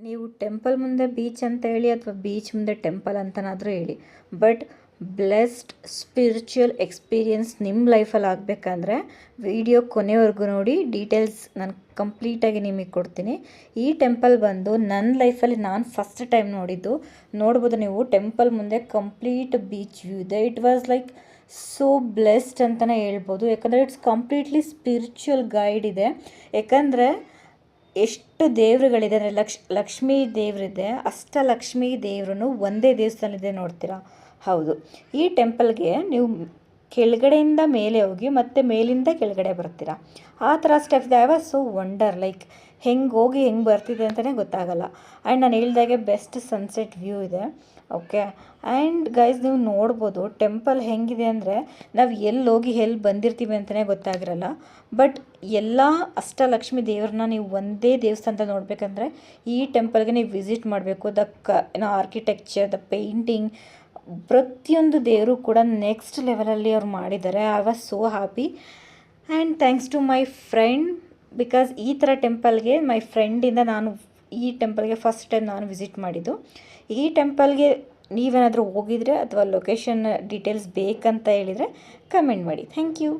ನೀವು ಟೆಂಪಲ್ ಮುಂದೆ ಬೀಚ್ ಅಂತ ಹೇಳಿ ಅಥವಾ ಬೀಚ್ ಮುಂದೆ ಟೆಂಪಲ್ ಅಂತನಾದರೂ ಹೇಳಿ, ಬಟ್ ಬ್ಲೆಸ್ಡ್ ಸ್ಪಿರಿಚುವಲ್ ಎಕ್ಸ್ಪೀರಿಯನ್ಸ್ ನಿಮ್ಮ ಲೈಫಲ್ಲಿ ಆಗಬೇಕಂದ್ರೆ ವಿಡಿಯೋ ಕೊನೆವರೆಗೂ ನೋಡಿ. ಡೀಟೇಲ್ಸ್ ನಾನು ಕಂಪ್ಲೀಟಾಗಿ ನಿಮಗೆ ಕೊಡ್ತೀನಿ. ಈ ಟೆಂಪಲ್ ಬಂದು ನನ್ನ ಲೈಫಲ್ಲಿ ನಾನು ಫಸ್ಟ್ ಟೈಮ್ ನೋಡಿದ್ದು. ನೋಡ್ಬೋದು ನೀವು ಟೆಂಪಲ್ ಮುಂದೆ ಕಂಪ್ಲೀಟ್ ಬೀಚ್ ವ್ಯೂ ಇದೆ. It was like so blessed ಅಂತಲೇ ಹೇಳ್ಬೋದು. ಯಾಕಂದರೆ ಇಟ್ಸ್ ಕಂಪ್ಲೀಟ್ಲಿ ಸ್ಪಿರಿಚುವಲ್ ಗೈಡ್ ಇದೆ. ಯಾಕಂದರೆ ಎಷ್ಟು ದೇವರುಗಳಿದೆ ಅಂದರೆ ಲಕ್ಷ್ಮೀ ದೇವರಿದೆ, ಅಷ್ಟಲಕ್ಷ್ಮೀ ದೇವ್ರೂ ಒಂದೇ ದೇವಸ್ಥಾನವಿದೆ ನೋಡ್ತೀರಾ. ಹೌದು, ಈ ಟೆಂಪಲ್ಗೆ ನೀವು ಕೆಳಗಡೆಯಿಂದ ಮೇಲೆ ಹೋಗಿ ಮತ್ತೆ ಮೇಲಿಂದ ಕೆಳಗಡೆ ಬರ್ತೀರಾ. ಆ ಥರ ಸ್ಟೆಪ್ಸ್ ಇದೆ. I was so wonder, like ಹೆಂಗೆ ಹೋಗಿ ಹೆಂಗೆ ಬರ್ತಿದೆ ಅಂತಲೇ ಗೊತ್ತಾಗಲ್ಲ. ಆ್ಯಂಡ್ ನಾನು ಹೇಳ್ದಾಗೆ ಬೆಸ್ಟ್ ಸನ್ಸೆಟ್ ವ್ಯೂ ಇದೆ. ಓಕೆ, ಆ್ಯಂಡ್ ಗೈಸ್ ನೀವು ನೋಡ್ಬೋದು ಟೆಂಪಲ್ ಹೆಂಗಿದೆ ಅಂದರೆ ನಾವು ಎಲ್ಲಿ ಹೋಗಿ ಎಲ್ಲಿ ಬಂದಿರ್ತೀವಿ ಅಂತಲೇ ಗೊತ್ತಾಗಿರಲ್ಲ. ಬಟ್ ಎಲ್ಲ ಅಷ್ಟಲಕ್ಷ್ಮಿ ದೇವ್ರನ್ನ ನೀವು ಒಂದೇ ದೇವಸ್ಥಾನದ ನೋಡಬೇಕಂದ್ರೆ ಈ ಟೆಂಪಲ್ಗೆ ನೀವು ವಿಸಿಟ್ ಮಾಡಬೇಕು. ಆರ್ಕಿಟೆಕ್ಚರ್, ದ ಪೇಂಟಿಂಗ್, ಪ್ರತಿಯೊಂದು ದೇವರು ಕೂಡ ನೆಕ್ಸ್ಟ್ ಲೆವೆಲಲ್ಲಿ ಅವ್ರು ಮಾಡಿದ್ದಾರೆ. I was so happy and thanks to my friend. Because ಈ ಥರ ಟೆಂಪಲ್ಗೆ ಮೈ ಫ್ರೆಂಡಿಂದ ನಾನು ಈ ಟೆಂಪಲ್ಗೆ ಫಸ್ಟ್ ಟೈಮ್ ನಾನು ವಿಸಿಟ್ ಮಾಡಿದ್ದು. ಈ ಟೆಂಪಲ್ಗೆ ನೀವೇನಾದರೂ ಹೋಗಿದ್ರೆ ಅಥವಾ ಲೊಕೇಶನ್ ಡೀಟೇಲ್ಸ್ ಬೇಕಂತ ಹೇಳಿದರೆ ಕಮೆಂಟ್ ಮಾಡಿ. Thank you.